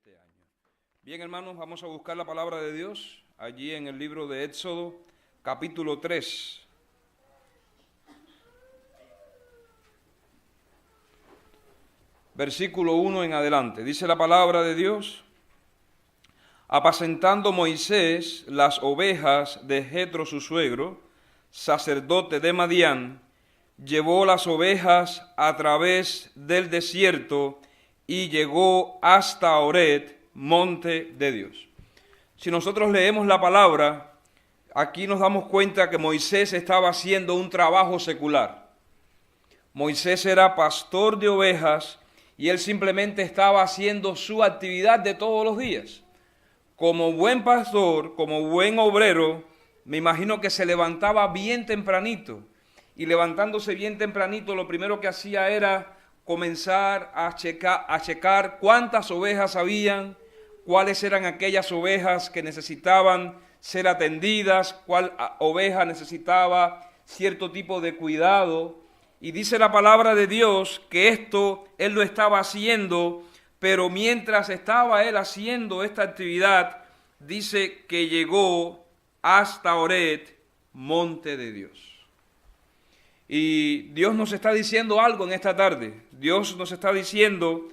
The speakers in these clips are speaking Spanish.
este año. Bien, hermanos, vamos a buscar la palabra de Dios allí en el libro de Éxodo, capítulo 3. Versículo 1 en adelante. Dice la palabra de Dios: apacentando Moisés las ovejas de Jetro su suegro, sacerdote de Madián, llevó las ovejas a través del desierto y llegó hasta Horeb, monte de Dios. Si nosotros leemos la palabra, aquí nos damos cuenta que Moisés estaba haciendo un trabajo secular. Moisés era pastor de ovejas y él simplemente estaba haciendo su actividad de todos los días. Como buen pastor, como buen obrero, me imagino que se levantaba bien tempranito. Y levantándose bien tempranito, lo primero que hacía era comenzar a checar cuántas ovejas habían, cuáles eran aquellas ovejas que necesitaban ser atendidas, cuál oveja necesitaba cierto tipo de cuidado. Y dice la palabra de Dios que esto él lo estaba haciendo, pero mientras estaba él haciendo esta actividad, dice que llegó hasta Horeb, monte de Dios. Y Dios nos está diciendo algo en esta tarde. Dios nos está diciendo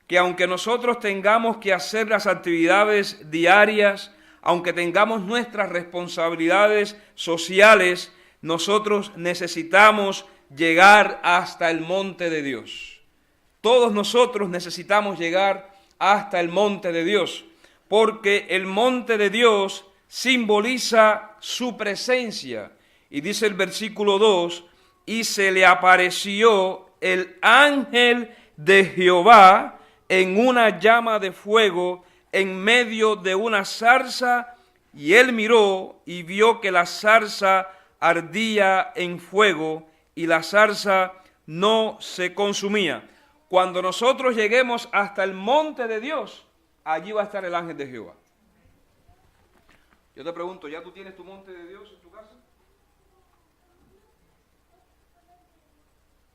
que aunque nosotros tengamos que hacer las actividades diarias, aunque tengamos nuestras responsabilidades sociales, nosotros necesitamos llegar hasta el monte de Dios. Todos nosotros necesitamos llegar hasta el monte de Dios, porque el monte de Dios simboliza su presencia. Y dice el versículo 2, y se le apareció el ángel de Jehová en una llama de fuego en medio de una zarza, y él miró y vio que la zarza ardía en fuego y la zarza no se consumía. Cuando nosotros lleguemos hasta el monte de Dios, allí va a estar el ángel de Jehová. Yo te pregunto, ¿ya tú tienes tu monte de Dios en tu casa?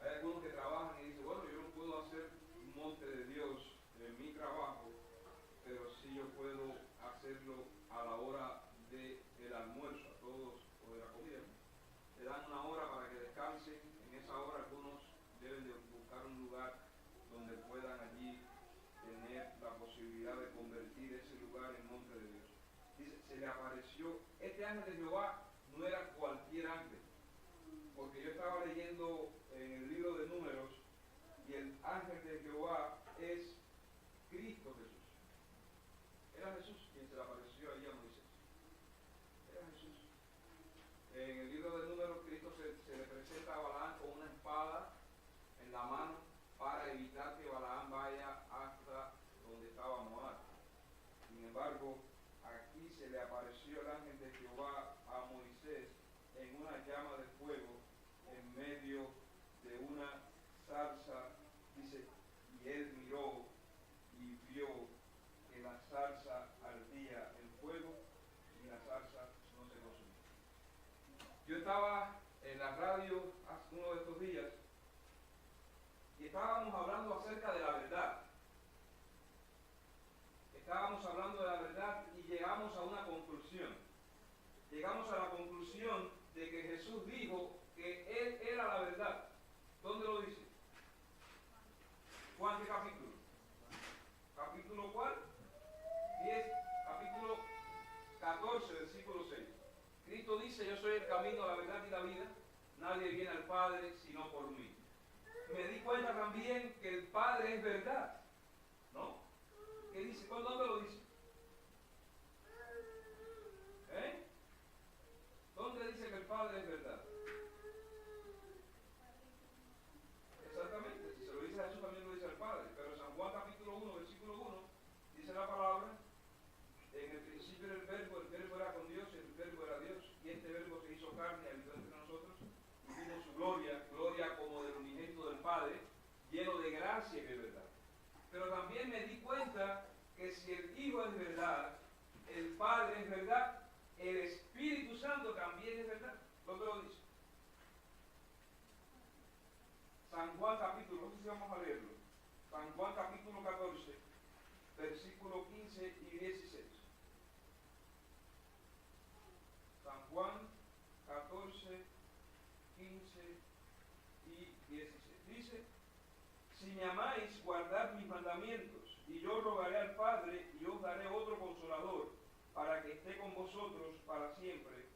Hay algunos que trabajan y dicen, bueno, yo no puedo hacer un monte de Dios en mi trabajo, pero sí yo puedo hacerlo a la hora del almuerzo, a todos, o de la comida. Te dan una hora para que descansen. En esa hora algunos deben de buscar un lugar donde puedan allí tener la posibilidad de convertir ese lugar en monte de Dios. Dice, se le apareció, este ángel de Jehová no era cualquier ángel, porque yo estaba leyendo en el libro de Números y el ángel de Jehová es Cristo Jesús. Era Jesús quien se le apareció allí a Moisés. Era Jesús. En el libro de Números, Cristo se le presenta a Balaam con una espada en la mano para evitar que Balaam vaya hasta donde estaba Moab. Sin embargo, aquí se le apareció el ángel de Jehová a Moisés en una llama de fuego en medio de una zarza, dice, y él miró y vio que la zarza ardía en fuego y la zarza no se consumía. Yo estaba en la radio hace uno de estos días y estábamos hablando acerca de la verdad. Estábamos hablando de la verdad y llegamos a una conclusión. Llegamos a la conclusión de que Jesús dijo que Él era la verdad. ¿Dónde lo dice? ¿Juan qué capítulo? ¿Capítulo cuál? 10, capítulo 14, versículo 6. Cristo dice, yo soy el camino, la verdad y la vida. Nadie viene al Padre sino por mí. Me di cuenta también que el Padre es verdad. ¿No? ¿Qué dice? ¿Dónde lo dice? ¿Dónde dice que el Padre es verdad? Exactamente, si se lo dice a Jesús también lo dice al Padre, pero San Juan capítulo 1, versículo 1, dice la palabra, en el principio era el verbo era con Dios, el verbo era Dios, y este verbo se hizo carne y habitó entre nosotros, y vimos su gloria como del unigénito del Padre, lleno de gracia y de verdad. Pero también me di cuenta que si el Hijo es verdad, el Padre es verdad, el Espíritu Santo también es verdad. ¿Dónde lo dice? San Juan capítulo, no sé si vamos a leerlo. San Juan capítulo 14, versículo 15. 15 y 16. San Juan 14, 15 y 16. Dice, si me amáis, guardad mis mandamientos, y yo rogaré al Padre, y os daré otro consolador, para que esté con vosotros para siempre,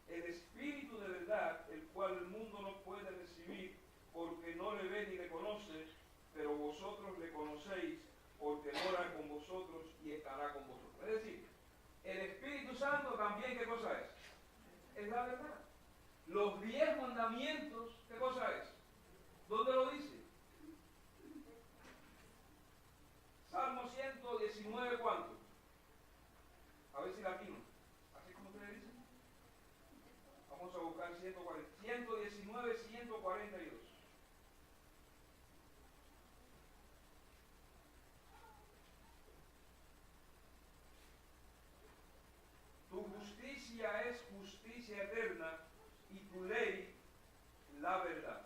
el Espíritu de verdad, el cual el mundo no puede recibir, porque no le ve ni le conoce, pero vosotros le conocéis, porque mora con vosotros y estará con vosotros. Es decir, el Espíritu Santo también, ¿qué cosa es? Es la verdad. Los 10 mandamientos, ¿qué cosa es? ¿Dónde lo dice? Salmo 119, ¿cuánto? A ver si latino. ¿Así como ustedes dicen? Vamos a buscar 140. 119, 142. Tu justicia es justicia eterna y tu ley la verdad.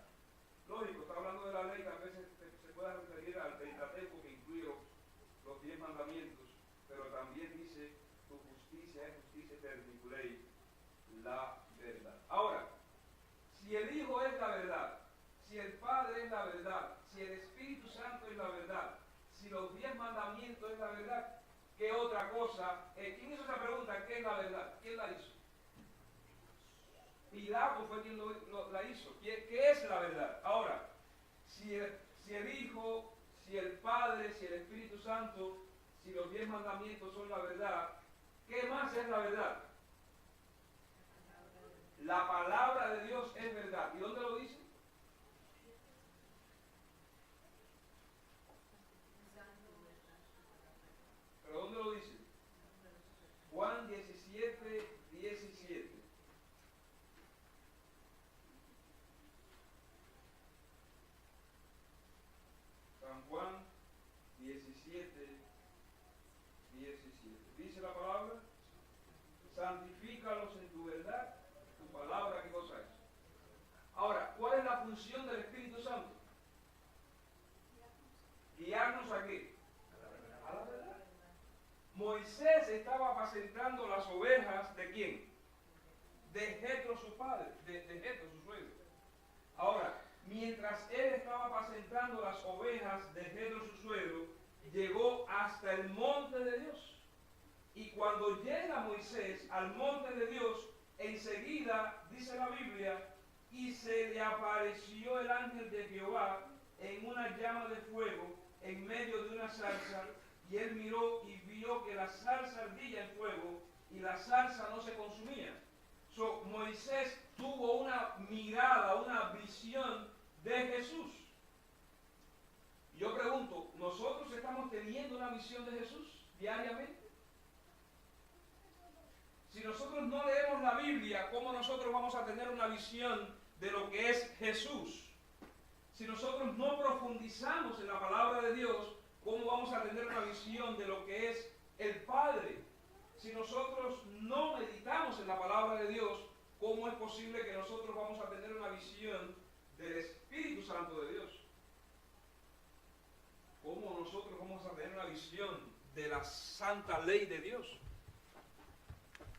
Lógico, está hablando de la ley, que a veces se pueda referir al Pentateuco, que incluye los 10 mandamientos, pero también dice tu justicia es justicia eterna y tu ley la verdad. Ahora, si el Hijo es la verdad, si el Padre es la verdad, si el Espíritu Santo es la verdad, si los 10 mandamientos es la verdad, ¿qué otra cosa? ¿Quién hizo esa pregunta? ¿Qué es la verdad? ¿Quién la hizo? Pilato fue quien la hizo. ¿Qué es la verdad? Ahora, si el Hijo, si el Padre, si el Espíritu Santo, si los 10 mandamientos son la verdad, ¿qué más es la verdad? La palabra de Dios es verdad. ¿Y dónde lo dice? ¿Pero dónde lo dice? Juan 17, 17. San Juan 17, 17. Dice la palabra, santifícalos en tu verdad, tu palabra, ¿qué cosa es? Ahora, ¿cuál es la función del Espíritu Santo? ¿Guiarnos a qué? A la verdad. Moisés estaba apacentando las ovejas ¿de quién? De Jetro, su padre, de Jetro, su suegro. Ahora, mientras él estaba apacentando las ovejas de Jetro, su suegro, llegó hasta el monte de Dios. Y cuando llega Moisés al monte de Dios, enseguida, dice la Biblia, y se le apareció el ángel de Jehová en una llama de fuego en medio de una zarza, y él miró y vio que la zarza ardía en fuego y la zarza no se consumía. Moisés tuvo una mirada, una visión de Jesús. Yo pregunto, ¿nosotros estamos teniendo una visión de Jesús diariamente? Si nosotros no leemos la Biblia, ¿cómo nosotros vamos a tener una visión de lo que es Jesús? Si nosotros no profundizamos en la palabra de Dios, ¿cómo vamos a tener una visión de lo que es el Padre? Si nosotros no meditamos en la palabra de Dios, ¿cómo es posible que nosotros vamos a tener una visión del Espíritu Santo de Dios? ¿Cómo nosotros vamos a tener una visión de la santa ley de Dios?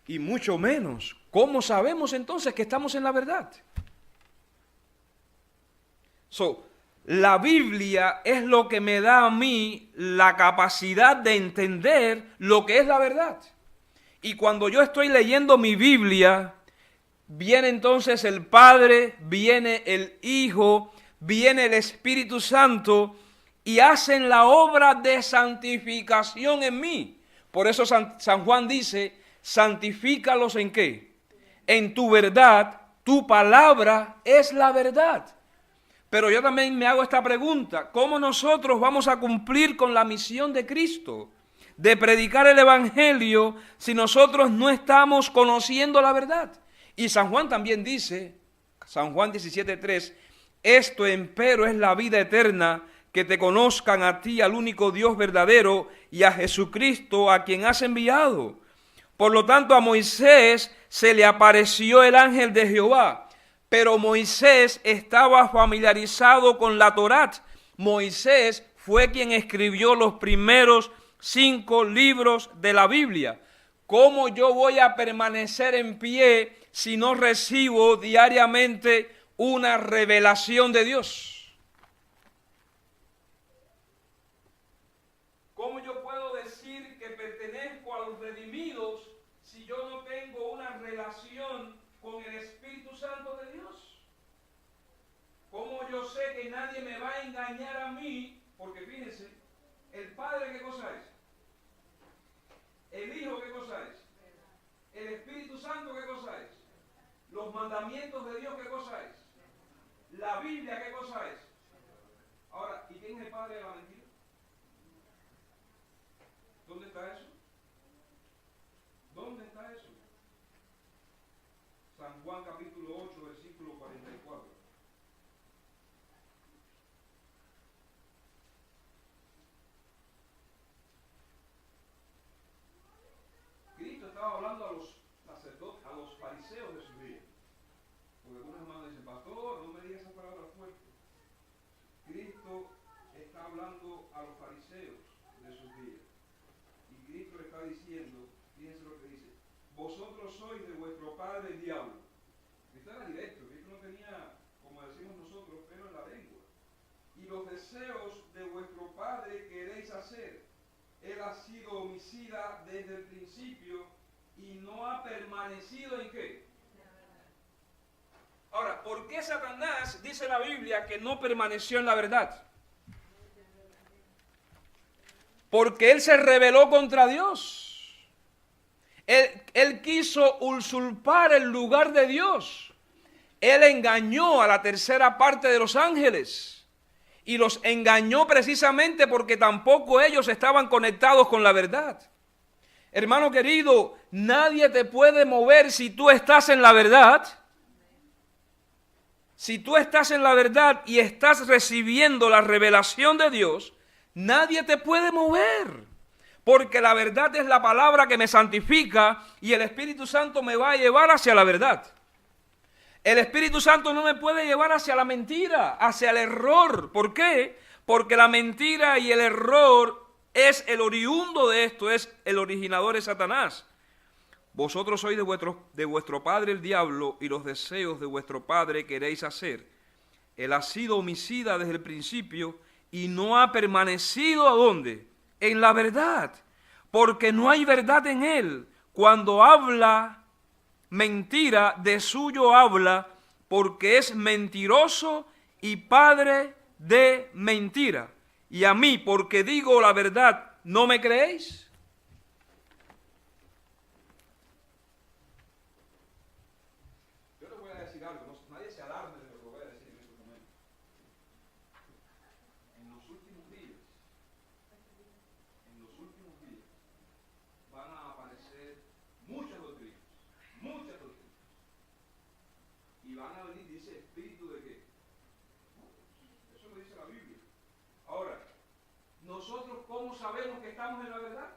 Y mucho menos, ¿cómo sabemos entonces que estamos en la verdad? La Biblia es lo que me da a mí la capacidad de entender lo que es la verdad. Y cuando yo estoy leyendo mi Biblia, viene entonces el Padre, viene el Hijo, viene el Espíritu Santo y hacen la obra de santificación en mí. Por eso San Juan dice, santifícalos ¿en qué? En tu verdad, tu palabra es la verdad. Pero yo también me hago esta pregunta, ¿cómo nosotros vamos a cumplir con la misión de Cristo de predicar el Evangelio si nosotros no estamos conociendo la verdad? Y San Juan también dice, San Juan 17:3, esto empero es la vida eterna, que te conozcan a ti, al único Dios verdadero, y a Jesucristo, a quien has enviado. Por lo tanto, a Moisés se le apareció el ángel de Jehová, pero Moisés estaba familiarizado con la Torá. Moisés fue quien escribió los primeros 5 libros de la Biblia. ¿Cómo yo voy a permanecer en pie si no recibo diariamente una revelación de Dios? ¿Cómo yo puedo decir que pertenezco a los redimidos si yo no tengo una relación con el Espíritu Santo de Dios? ¿Cómo yo sé que nadie me va a engañar a mí? Porque fíjense, el Padre, ¿qué cosa es? El Hijo, ¿qué cosa es? El Espíritu Santo, ¿qué cosa es? Los mandamientos de Dios, ¿qué cosa es? La Biblia, ¿qué cosa es? Ahora, ¿y quién es el padre de la mentira? ¿Dónde está eso? ¿Dónde está eso? San Juan capítulo 8, versículo 44. Cristo estaba hablando a los sacerdotes, a los fariseos de su día. Porque algunos hermanos dicen, pastor, no me digas esa palabra fuerte. Cristo está hablando a los fariseos de sus días. Y Cristo le está diciendo, fíjense lo que dice, vosotros sois de vuestro padre el diablo. Cristo era directo, Cristo no tenía, como decimos nosotros, pelo en la lengua. Y los deseos de vuestro padre queréis hacer. Él ha sido homicida desde el principio y no ha permanecido ¿en qué? Ahora, ¿por qué Satanás dice la Biblia que no permaneció en la verdad? Porque él se rebeló contra Dios. Él quiso usurpar el lugar de Dios. Él engañó a la tercera parte de los ángeles. Y los engañó precisamente porque tampoco ellos estaban conectados con la verdad. Hermano querido, nadie te puede mover si tú estás en la verdad. Si tú estás en la verdad y estás recibiendo la revelación de Dios, nadie te puede mover. Porque la verdad es la palabra que me santifica y el Espíritu Santo me va a llevar hacia la verdad. El Espíritu Santo no me puede llevar hacia la mentira, hacia el error. ¿Por qué? Porque la mentira y el error es el oriundo de esto, es el originador de Satanás. Vosotros sois de vuestro padre el diablo y los deseos de vuestro padre queréis hacer. Él ha sido homicida desde el principio y no ha permanecido ¿a dónde? En la verdad, porque no hay verdad en él. Cuando habla mentira, de suyo habla, porque es mentiroso y padre de mentira. Y a mí, porque digo la verdad, ¿no me creéis? Yo les voy a decir algo, nadie se alarme de lo que voy a decir en estos momentos. En los últimos días van a aparecer muchas doctrinas. Y van a venir, dice, espíritu de qué. Eso lo dice la Biblia. Ahora, ¿nosotros cómo sabemos que estamos en la verdad?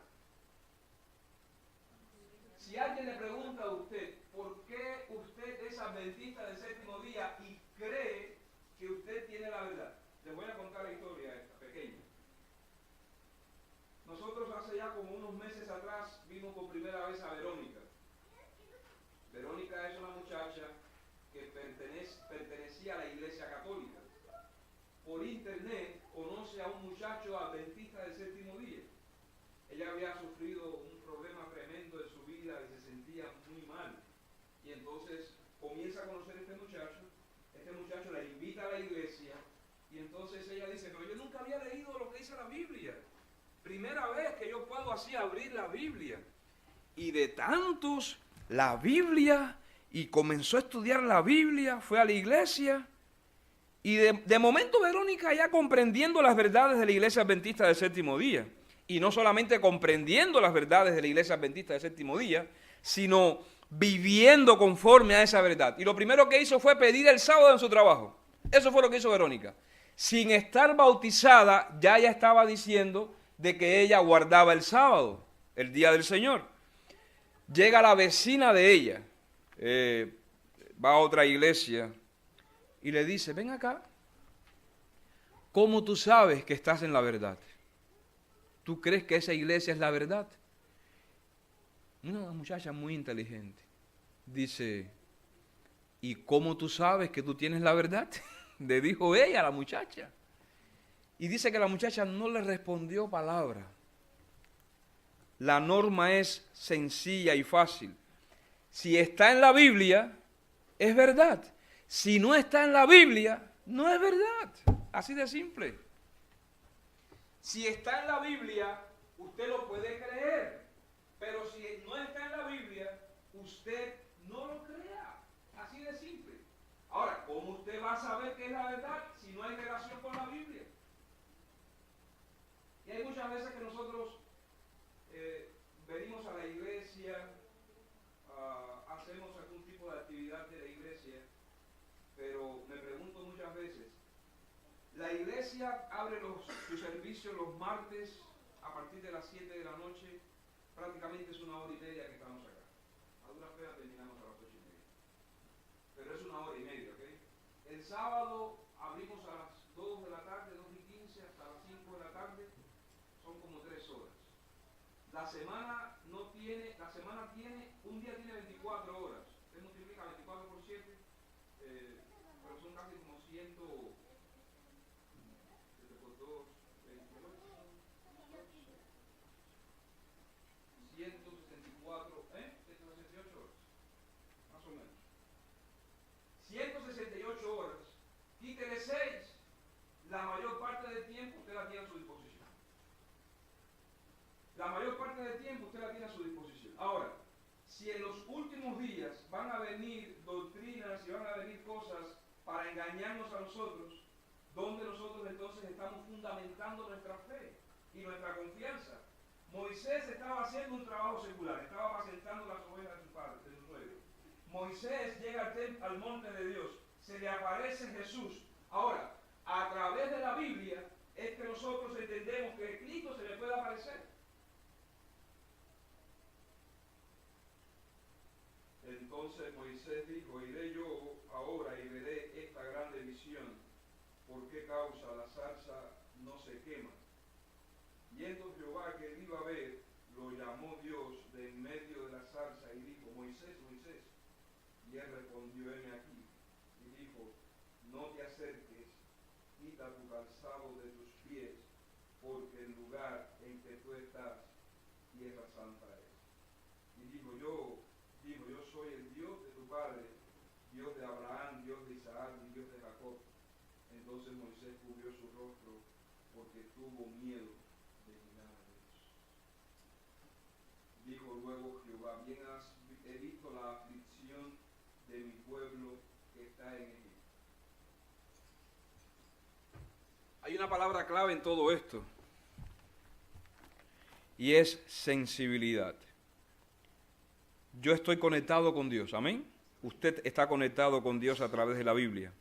Si alguien le pregunta a usted, ¿por qué usted es adventista del séptimo día y cree que usted tiene la verdad? Les voy a contar la historia esta, pequeña. Nosotros hace ya como unos meses atrás vimos por primera vez a Verónica. Verónica es una muchacha que pertenecía a la Iglesia Católica. Por internet conoce a un muchacho adventista del séptimo día. Ella había sufrido un problema tremendo en su vida y se sentía muy mal. Y entonces comienza a conocer a este muchacho la invita a la iglesia y entonces ella dice, pero yo nunca había leído lo que dice la Biblia. Primera vez que yo puedo así abrir la Biblia. Y de tantos, la Biblia, y comenzó a estudiar la Biblia, fue a la iglesia, y de momento Verónica ya comprendiendo las verdades de la iglesia adventista del séptimo día, y no solamente comprendiendo las verdades de la iglesia adventista del séptimo día, sino viviendo conforme a esa verdad. Y lo primero que hizo fue pedir el sábado en su trabajo. Eso fue lo que hizo Verónica. Sin estar bautizada, ya estaba diciendo de que ella guardaba el sábado, el día del Señor. Llega la vecina de ella, va a otra iglesia y le dice, ven acá, ¿cómo tú sabes que estás en la verdad? ¿Tú crees que esa iglesia es la verdad? Una muchacha muy inteligente dice, ¿y cómo tú sabes que tú tienes la verdad? Le dijo ella a la muchacha. Y dice que la muchacha no le respondió palabra. La norma es sencilla y fácil. Si está en la Biblia, es verdad. Si no está en la Biblia, no es verdad. Así de simple. Si está en la Biblia, usted lo puede creer. Pero si no está en la Biblia, usted no lo crea. Así de simple. Ahora, ¿cómo usted va a saber qué es la verdad si no hay relación con la Biblia? Y hay muchas veces que nosotros venimos a la iglesia, hacemos algún tipo de actividad de la iglesia, pero me pregunto muchas veces, la iglesia abre su servicio los martes a partir de las 7 de la noche, prácticamente es 1 hora y media que estamos acá. A duras penas terminamos a las 8:30. Pero es 1 hora y media, ¿ok? El sábado abrimos a las 2 de la tarde, 2:15 hasta las 5 de la tarde, son como 3 horas. La semana tiene, un día tiene 24 horas. Usted multiplica 24 por 7, pero son casi como 100, por 2, 164, 168 horas, más o menos. 168 horas, quítele 6, la mayor parte del tiempo usted la tiene a su disposición. La mayor parte del tiempo usted la tiene a su disposición. Ahora, si en los últimos días van a venir doctrinas y van a venir cosas para engañarnos a nosotros, ¿dónde nosotros entonces estamos fundamentando nuestra fe y nuestra confianza? Moisés estaba haciendo un trabajo secular, estaba apacentando las ovejas de su padre, de su suegro. Moisés llega al monte de Dios, se le aparece Jesús. Ahora, a través de la Biblia es que nosotros entendemos que Cristo se le puede aparecer. Entonces Moisés dijo, iré yo ahora y veré esta grande visión, ¿por qué causa la zarza no se quema? Yendo Jehová que él iba a ver, lo llamó Dios de en medio de la zarza y dijo, Moisés, Moisés. Y él respondió, heme aquí. Y dijo, no te acerques, quita tu calzado de tus pies, porque el lugar en que tú estás, tierra santa es. Y dijo, yo soy el Dios de tu padre, Dios de Abraham, Dios de Isaac y Dios de Jacob. Entonces Moisés cubrió su rostro porque tuvo miedo de mirar a Dios. Dijo luego Jehová, bien he visto la aflicción de mi pueblo que está en Egipto. Hay una palabra clave en todo esto y es sensibilidad. Yo estoy conectado con Dios, amén. Usted está conectado con Dios a través de la Biblia.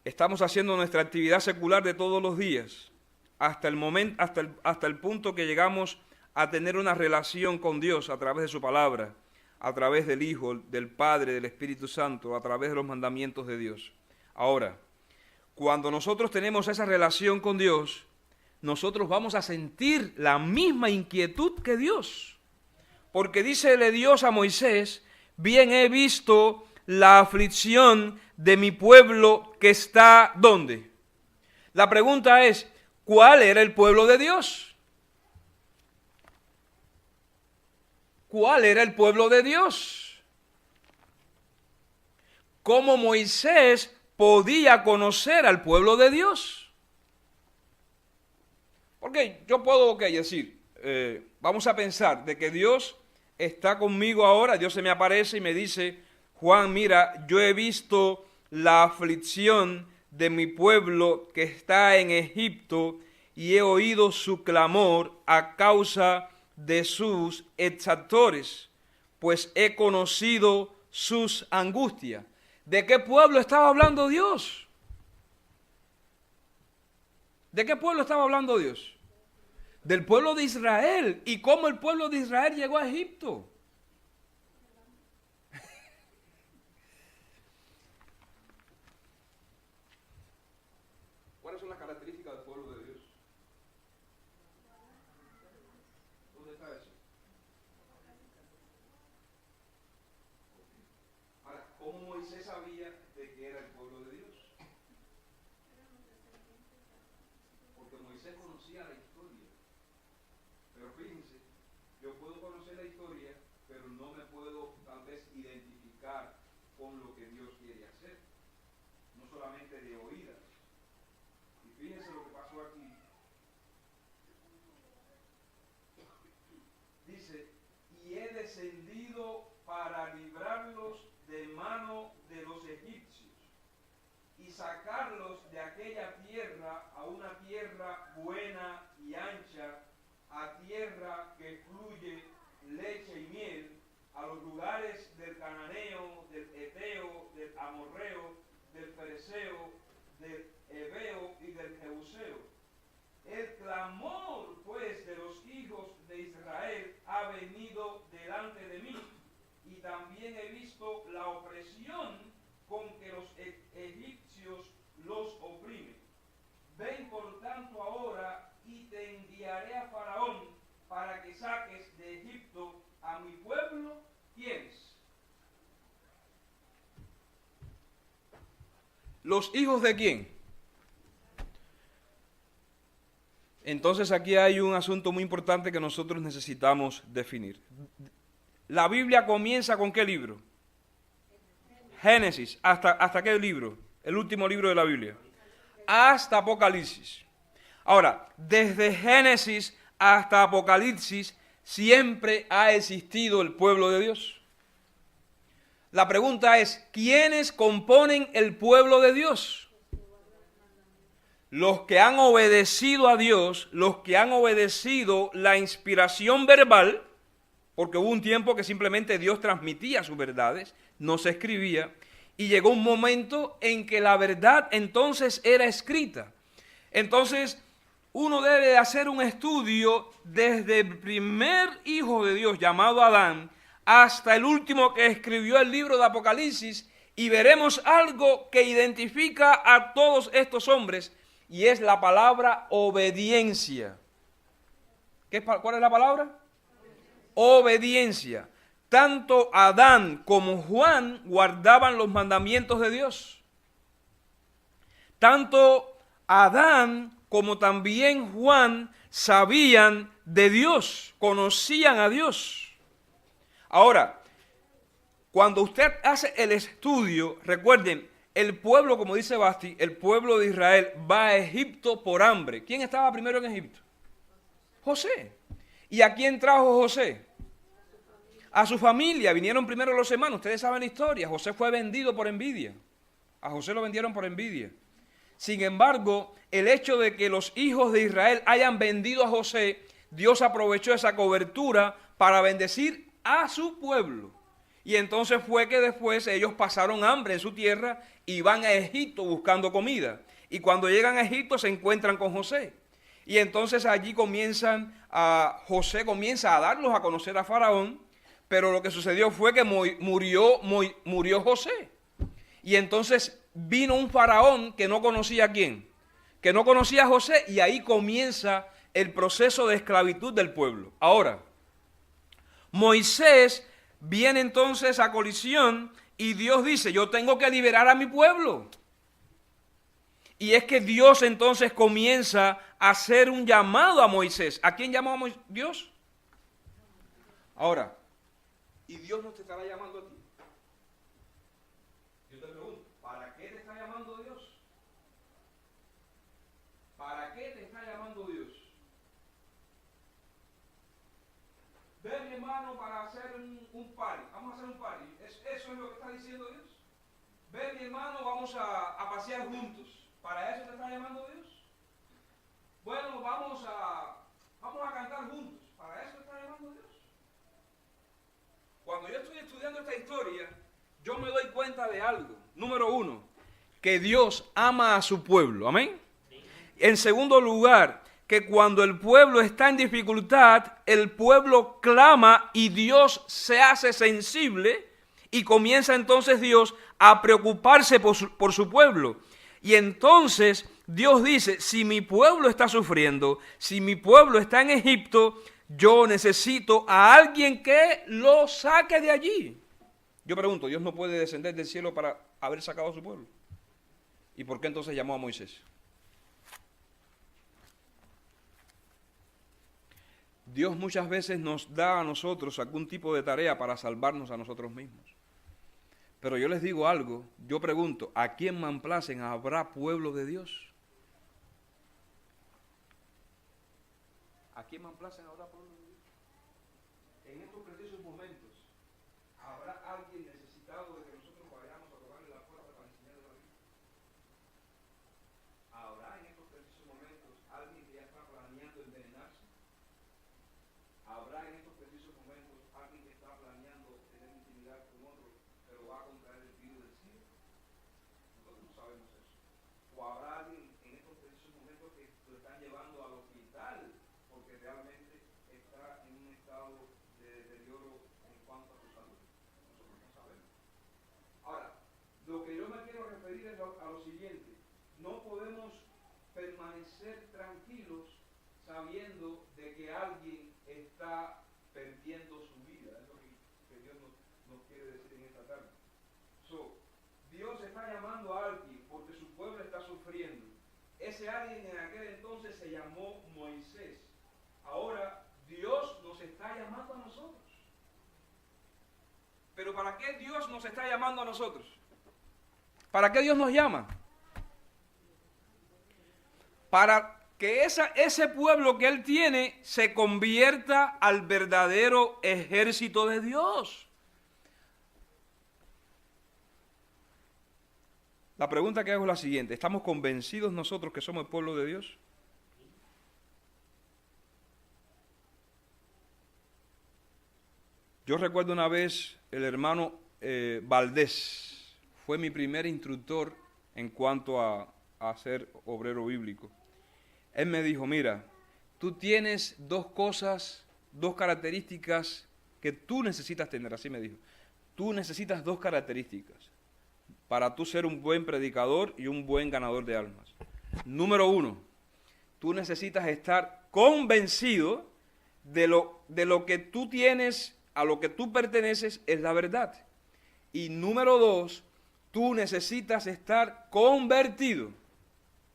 Estamos haciendo nuestra actividad secular de todos los días, hasta el punto que llegamos a tener una relación con Dios a través de su palabra, a través del Hijo, del Padre, del Espíritu Santo, a través de los mandamientos de Dios. Ahora, cuando nosotros tenemos esa relación con Dios, nosotros vamos a sentir la misma inquietud que Dios. Porque dícele Dios a Moisés, bien he visto la aflicción de mi pueblo que está, ¿dónde? La pregunta es, ¿cuál era el pueblo de Dios? ¿Cuál era el pueblo de Dios? ¿Cómo Moisés podía conocer al pueblo de Dios? Porque yo puedo decir, vamos a pensar de que Dios está conmigo ahora, Dios se me aparece y me dice, Juan, mira, yo he visto la aflicción de mi pueblo que está en Egipto y he oído su clamor a causa de sus exactores, pues he conocido sus angustias. ¿De qué pueblo estaba hablando Dios? ¿De qué pueblo estaba hablando Dios? Del pueblo de Israel. ¿Y cómo el pueblo de Israel llegó a Egipto? ¿Cuáles son las características del pueblo de Dios? ¿cómo Moisés sabía de que era el pueblo de Dios? Porque Moisés conocía la historia. Pero fíjense, yo puedo conocer la historia, pero no me puedo tal vez identificar con lo que Dios quiere hacer. No solamente de oídas. Y fíjense lo que pasó aquí. Dice, y he descendido para librarlos de mano de los egipcios y sacarlos de aquella tierra a una tierra buena y ancha, a tierra que fluye leche y miel, a los lugares del cananeo, del eteo, del amorreo, del fereceo, del heveo y del jebuseo. El clamor, pues, de los hijos de Israel ha venido delante de mí, y también he visto la opresión con que los egipcios los oprimen. Ven por tanto ahora y te enviaré a Faraón para que saques de Egipto a mi pueblo. ¿Quiénes? ¿Los hijos de quién? Entonces aquí hay un asunto muy importante que nosotros necesitamos definir. La Biblia comienza ¿con qué libro? Génesis. ¿Hasta qué libro? El último libro de la Biblia. Hasta Apocalipsis. Ahora, desde Génesis hasta Apocalipsis siempre ha existido el pueblo de Dios. La pregunta es, ¿quiénes componen el pueblo de Dios? Los que han obedecido a Dios, los que han obedecido la inspiración verbal, porque hubo un tiempo que simplemente Dios transmitía sus verdades, no se escribía, y llegó un momento en que la verdad entonces era escrita. Entonces, uno debe hacer un estudio desde el primer hijo de Dios llamado Adán hasta el último que escribió el libro de Apocalipsis, y veremos algo que identifica a todos estos hombres, y es la palabra obediencia. ¿Cuál es la palabra? Obediencia. Tanto Adán como Juan guardaban los mandamientos de Dios. Tanto Adán como también Juan sabían de Dios, conocían a Dios. Ahora, cuando usted hace el estudio, recuerden, el pueblo, como dice Basti, el pueblo de Israel va a Egipto por hambre. ¿Quién estaba primero en Egipto? José. ¿Y a quién trajo José? A su familia. Vinieron primero los hermanos. Ustedes saben la historia. José fue vendido por envidia. A José lo vendieron por envidia. Sin embargo, el hecho de que los hijos de Israel hayan vendido a José, Dios aprovechó esa cobertura para bendecir a su pueblo. Y entonces fue que después ellos pasaron hambre en su tierra y van a Egipto buscando comida. Y cuando llegan a Egipto se encuentran con José. Y entonces allí José comienza a darlos a conocer a Faraón. Pero lo que sucedió fue que murió José. Y entonces vino un faraón que no conocía a quién. Que no conocía a José, y ahí comienza el proceso de esclavitud del pueblo. Ahora, Moisés viene entonces a colisión y Dios dice, yo tengo que liberar a mi pueblo. Y es que Dios entonces comienza a hacer un llamado a Moisés. ¿A quién llamó a Dios? Ahora, ¿y Dios no te estará llamando a ti? Yo te pregunto, ¿para qué te está llamando Dios? ¿Para qué te está llamando Dios? Ven, mi hermano, para hacer un party. Vamos a hacer un party. ¿Eso es lo que está diciendo Dios? Ven, mi hermano, vamos a pasear juntos. ¿Para eso te está llamando Dios? Bueno, vamos a cantar juntos. ¿Para eso te está llamando Dios? Cuando yo estoy estudiando esta historia, yo me doy cuenta de algo. Número uno, que Dios ama a su pueblo. Amén. En segundo lugar, que cuando el pueblo está en dificultad, el pueblo clama y Dios se hace sensible y comienza entonces Dios a preocuparse por su pueblo. Y entonces Dios dice, si mi pueblo está sufriendo, si mi pueblo está en Egipto, yo necesito a alguien que lo saque de allí. Yo pregunto, ¿Dios no puede descender del cielo para haber sacado a su pueblo? ¿Y por qué entonces llamó a Moisés? Dios muchas veces nos da a nosotros algún tipo de tarea para salvarnos a nosotros mismos. Pero yo les digo algo, yo pregunto, ¿aquí en Manplacen habrá pueblo de Dios? ¿Aquí en Manplacen habrá pueblo de Dios? En estos precisos momentos, ¿habrá alguien necesitado de que nosotros vayamos a tocarle la puerta para enseñarle la Biblia? ¿Habrá en estos precisos momentos alguien que ya está planeando envenenarse? ¿Habrá en estos precisos momentos alguien que está planeando tener intimidad con otro, pero va a contraer el virus del SIDA? Nosotros no sabemos eso. ¿O habrá alguien en estos precisos momentos que lo están llevando al hospital porque realmente está en un estado de deterioro en cuanto a su salud? Nosotros no sabemos. Ahora, lo que yo me quiero referir es a lo siguiente. No podemos permanecer tranquilos sabiendo de que alguien está perdiendo su vida. Es lo que Dios nos quiere decir en esta tarde. Dios está llamando a alguien porque su pueblo está sufriendo. Ese alguien en aquel entonces se llamó Moisés. Ahora Dios nos está llamando a nosotros. ¿Pero para qué Dios nos está llamando a nosotros? ¿Para qué Dios nos llama? Para que ese pueblo que Él tiene se convierta al verdadero ejército de Dios. La pregunta que hago es la siguiente: ¿estamos convencidos nosotros que somos el pueblo de Dios? Yo recuerdo una vez el hermano Valdés, fue mi primer instructor en cuanto a ser obrero bíblico. Él me dijo, mira, tú tienes dos cosas, dos características que tú necesitas tener, así me dijo. Tú necesitas dos características para tú ser un buen predicador y un buen ganador de almas. Número uno, tú necesitas estar convencido de lo que tú tienes, a lo que tú perteneces, es la verdad. Y número dos, tú necesitas estar convertido.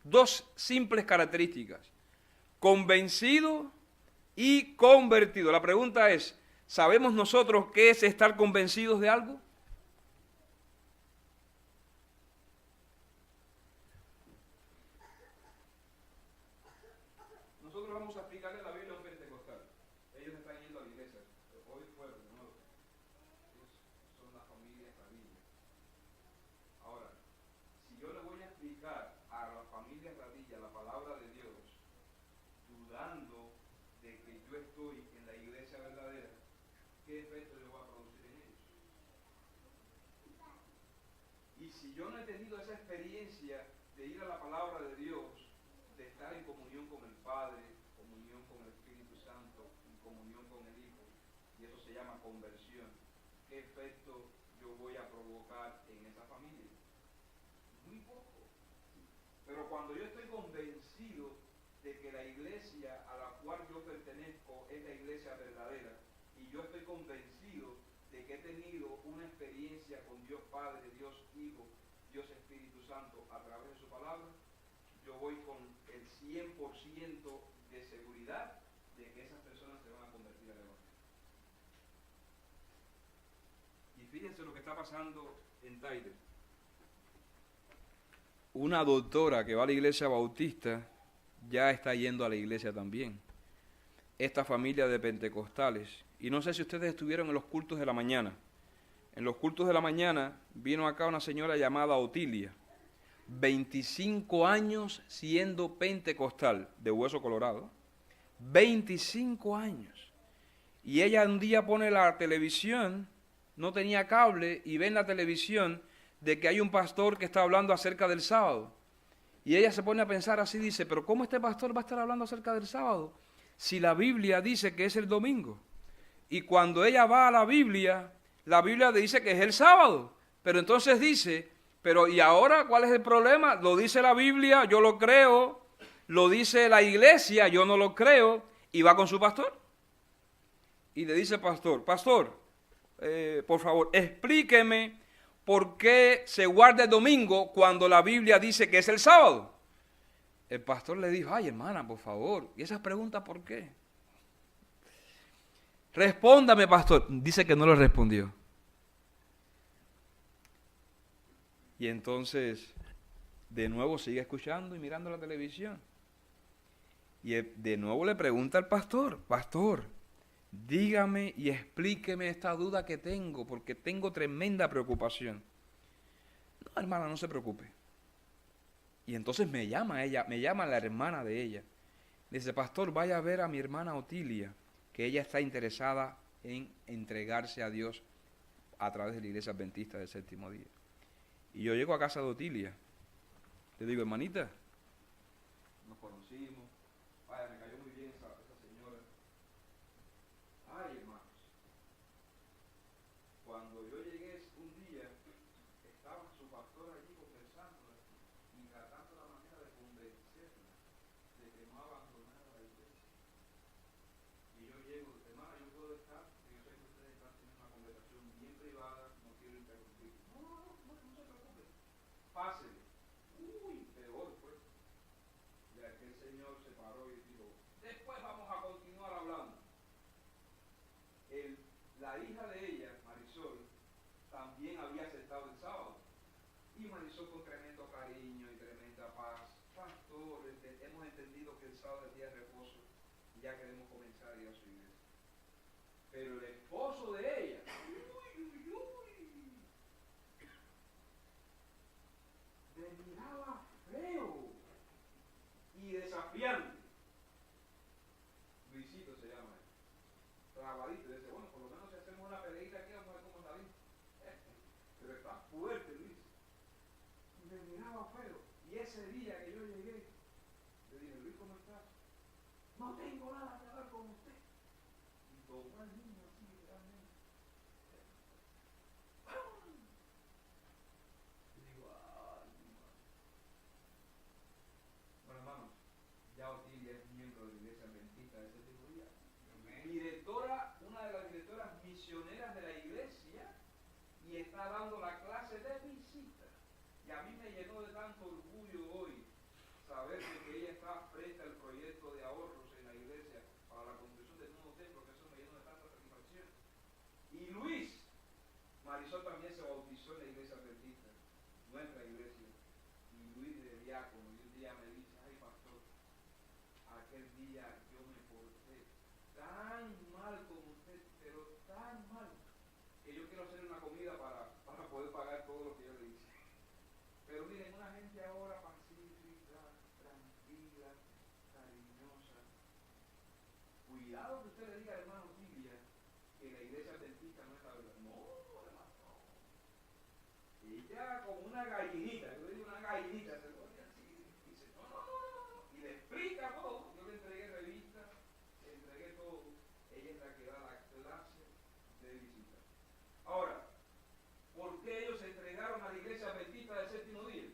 Dos simples características: convencido y convertido. La pregunta es, ¿sabemos nosotros qué es estar convencidos de algo? Nosotros vamos a explicarle la Biblia a un pentecostal. Ellos están yendo a la iglesia. Hoy fueron, ¿no? Ellos son la familia Radilla. Ahora, si yo le voy a explicar a la familia Radilla la palabra de Dios, dudando de que yo estoy en la iglesia verdadera, ¿qué efecto yo voy a producir en ellos? Y si yo no he tenido esa experiencia de ir a la palabra de Dios, de estar en comunión con el Padre, comunión con el Espíritu Santo, en comunión con el Hijo, y eso se llama conversión, ¿qué efecto yo voy a provocar en esa familia? Muy poco. Pero cuando yo estoy convencido de que la iglesia a la cual yo pertenezco es la iglesia verdadera, y yo estoy convencido de que he tenido una experiencia con Dios Padre, Dios Hijo, Dios Espíritu Santo a través de su palabra, yo voy con el 100% de seguridad de que esas personas se van a convertir al Evangelio. Y fíjense lo que está pasando en Tyler. Una doctora que va a la iglesia bautista ya está yendo a la iglesia también. Esta familia de pentecostales. Y no sé si ustedes estuvieron en los cultos de la mañana. En los cultos de la mañana vino acá una señora llamada Otilia. 25 años siendo pentecostal, de Hueso Colorado. 25 años. Y ella un día pone la televisión, no tenía cable, y ve en la televisión de que hay un pastor que está hablando acerca del sábado. Y ella se pone a pensar así, dice, pero ¿cómo este pastor va a estar hablando acerca del sábado si la Biblia dice que es el domingo? Y cuando ella va a la Biblia dice que es el sábado. Pero entonces dice, pero ¿y ahora cuál es el problema? Lo dice la Biblia, yo lo creo, lo dice la iglesia, yo no lo creo, y va con su pastor. Y le dice, pastor, por favor, explíqueme por qué se guarda el domingo cuando la Biblia dice que es el sábado. El pastor le dijo, ay hermana, por favor, ¿y esas preguntas por qué? Respóndame, pastor. Dice que no le respondió. Y entonces, de nuevo sigue escuchando y mirando la televisión. Y de nuevo le pregunta al pastor, pastor, dígame y explíqueme esta duda que tengo, porque tengo tremenda preocupación. No, hermana, no se preocupe. Y entonces me llama ella, me llama la hermana de ella. Dice, pastor, vaya a ver a mi hermana Otilia, que ella está interesada en entregarse a Dios a través de la Iglesia Adventista del Séptimo Día. Y yo llego a casa de Otilia. Le digo, hermanita, nos conocimos. Vaya, me cayó muy bien esa señora. Ay, hermanos. Cuando yo llegué un día, estaba su pastor allí conversando y tratando la manera de convencerla de que no abandonara la iglesia. Y yo llego, hermana, yo puedo estar, porque yo sé que ustedes están teniendo una conversación bien privada, no quiero interrumpir. No se preocupe. Pásele. Uy, peor fue. Ya que el Señor se paró y dijo, después vamos a continuar hablando. La hija de ella, Marisol, también había aceptado el sábado. Y Marisol con tremendo cariño y tremenda paz. Pastor, hemos entendido que el sábado es día de reposo y ya queremos comenzar a ir a su iglesia. Pero el esposo de ella, me miraba feo y desafiante. Luisito se llama él. Trabadito, dice, bueno, por lo menos si hacemos una peleita aquí, vamos a ver cómo salimos. Pero está fuerte, Luis. Y me miraba feo. Y ese día que yo llegué, le dije, Luis, ¿cómo estás? No tengo nada que hablar con usted. Y tomó al niño así, literalmente. Y digo, ay, mi madre. Bueno, hermanos, ya Otilia es miembro de la Iglesia Adventista del Séptimo Día. Directora, una de las directoras misioneras de la iglesia, y está dando la clase de visita. Y a mí me llenó de tanto orgullo hoy saber de que ella está frente al proyecto de ahorros en la iglesia para la construcción del nuevo templo, que eso me llenó de tanta satisfacción. Y Luis, Marisol también se bautizó en la iglesia adventista, nuestra iglesia, y Luis de diácono, y un día me dice, ay pastor, aquel día yo me porté tan mal con usted, pero tan mal, que yo quiero hacer una comida para poder pagar todo lo que yo le hice. Pero miren, una gente ahora pacífica, tranquila, cariñosa. Cuidado que usted le diga al hermano Silvia que la iglesia adventista no es la verdad. No, hermano, no. Ella como una gallinita, yo le digo una gallinita, se pone así, y dice, no, y le explica todo. Yo le entregué revistas, le entregué todo. Ella es la que da la clase de visita. Ahora, ¿por qué ellos se entregaron a la iglesia adventista del Séptimo Día?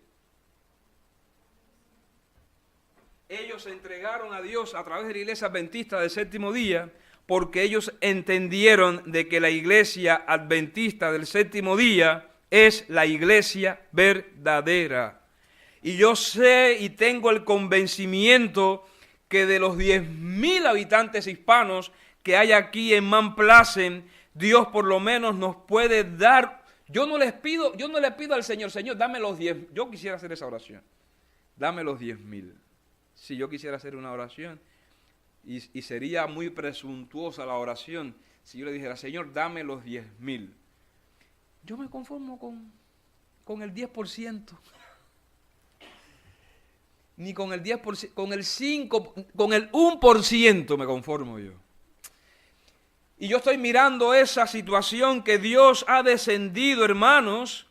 Ellos se entregaron a Dios a través de la iglesia adventista del Séptimo Día porque ellos entendieron de que la iglesia adventista del Séptimo Día es la iglesia verdadera. Y yo sé y tengo el convencimiento que de los 10.000 habitantes hispanos que hay aquí en Mount Pleasant, Dios por lo menos nos puede dar. Yo no le pido al Señor, Señor, dame los 10. Yo quisiera hacer esa oración. Dame los 10.000. Si yo quisiera hacer una oración, y sería muy presuntuosa la oración, si yo le dijera, Señor, dame los 10.000. Yo me conformo con el 10%. Ni con el 10%, con el 5%, con el 1% me conformo yo. Y yo estoy mirando esa situación que Dios ha descendido, hermanos,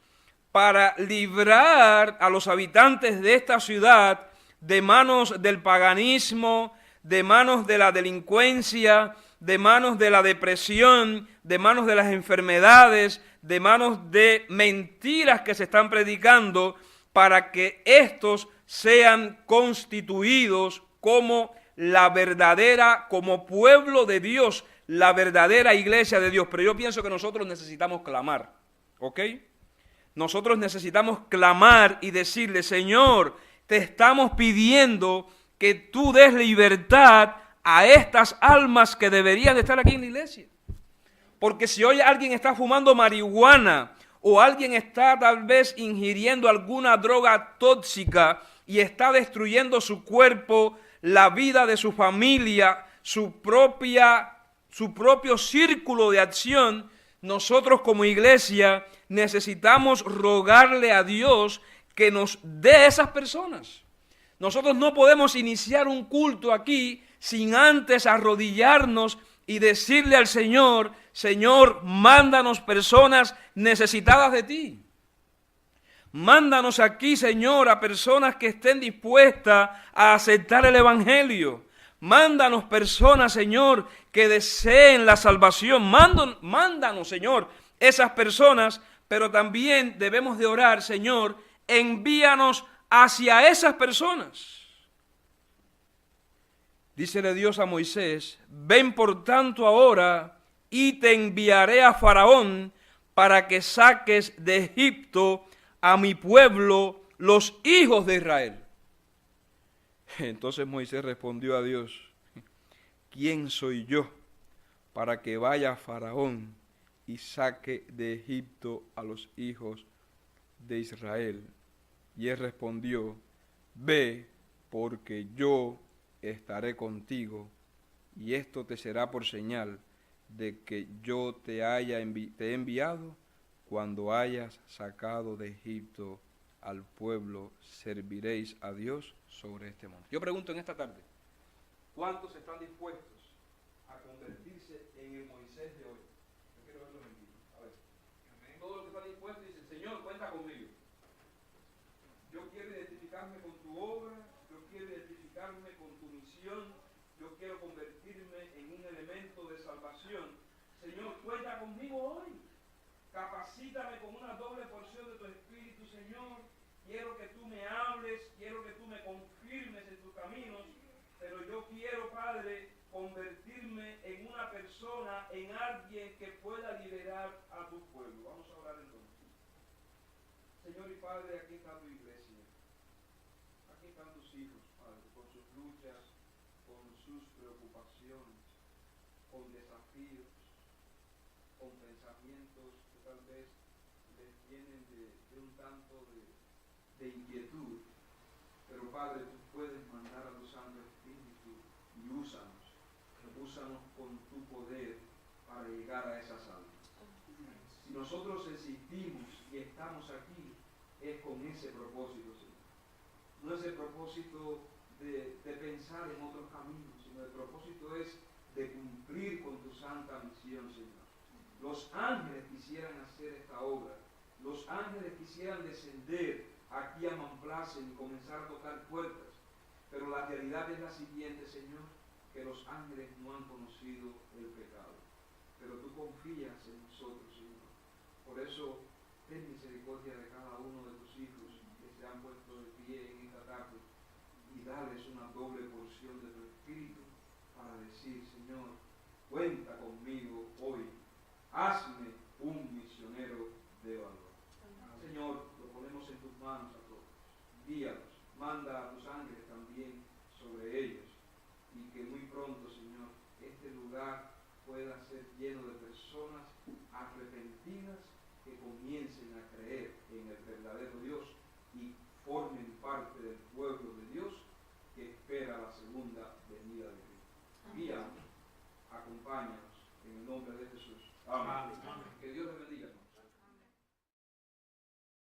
para librar a los habitantes de esta ciudad de manos del paganismo, de manos de la delincuencia, de manos de la depresión, de manos de las enfermedades, de manos de mentiras que se están predicando, para que estos sean constituidos como la verdadera, como pueblo de Dios, la verdadera iglesia de Dios. Pero yo pienso que nosotros necesitamos clamar, ¿ok? Nosotros necesitamos clamar y decirle, Señor, te estamos pidiendo que tú des libertad a estas almas que deberían de estar aquí en la iglesia. Porque si hoy alguien está fumando marihuana o alguien está tal vez ingiriendo alguna droga tóxica y está destruyendo su cuerpo, la vida de su familia, su propio círculo de acción, nosotros como iglesia necesitamos rogarle a Dios que nos dé esas personas. Nosotros no podemos iniciar un culto aquí sin antes arrodillarnos y decirle al Señor, Señor, mándanos personas necesitadas de ti. Mándanos aquí, Señor, a personas que estén dispuestas a aceptar el Evangelio. Mándanos personas, Señor, que deseen la salvación. Mándanos, Señor, esas personas, pero también debemos de orar, Señor, envíanos hacia esas personas. Dícele Dios a Moisés, ven por tanto ahora y te enviaré a Faraón para que saques de Egipto a mi pueblo, los hijos de Israel. Entonces Moisés respondió a Dios, ¿quién soy yo para que vaya a Faraón y saque de Egipto a los hijos de Israel? Y él respondió, ve, porque yo estaré contigo, y esto te será por señal de que yo te he enviado cuando hayas sacado de Egipto al pueblo, serviréis a Dios sobre este monte. Yo pregunto en esta tarde, ¿cuántos están dispuestos a convertirse en el Moisés de hoy? Yo quiero verlos en vivo. A ver, todos los que están dispuestos dicen, Señor, cuenta conmigo. Yo quiero identificarme con tu obra, yo quiero identificarme con tu misión, yo quiero convertirme en un elemento de salvación. Señor, cuenta conmigo hoy. Capacítame con una doble porción de tu Espíritu, Señor. Quiero que tú me hables, quiero que tú me confirmes en tus caminos, pero yo quiero, Padre, convertirme en una persona, en alguien que pueda liberar a tu pueblo. Vamos a orar entonces. Señor y Padre, aquí está tu iglesia. Aquí están tus hijos, Padre, con sus luchas, con sus preocupaciones, con desafíos, con pensamientos que tal vez les vienen de un tanto de inquietud. Pero Padre, tú puedes mandar a tu Santo Espíritu y úsanos con tu poder para llegar a esas almas. Si nosotros existimos y estamos aquí, es con ese propósito, Señor. No es el propósito de pensar en otros caminos, sino el propósito es de cumplir con tu santa misión, Señor. Los ángeles quisieran hacer esta obra. Los ángeles quisieran descender aquí a Mamplacen y comenzar a tocar puertas. Pero la realidad es la siguiente, Señor, que los ángeles no han conocido el pecado. Pero tú confías en nosotros, Señor. Por eso, ten misericordia de cada uno de tus hijos que se han puesto de pie en esta tarde y dales una doble porción de tu Espíritu para decir, Señor, cuenta conmigo hoy. Hazme un misionero de valor. Señor, lo ponemos en tus manos a todos. Guíalos, manda a tus ángeles también sobre ellos. Y que muy pronto, Señor, este lugar pueda ser lleno de personas arrepentidas que comiencen a creer en el verdadero Dios y formen parte del pueblo de Dios que espera la segunda venida de Cristo. Guíanos, acompáñanos en el nombre de Jesús. Amén. Que Dios les bendiga.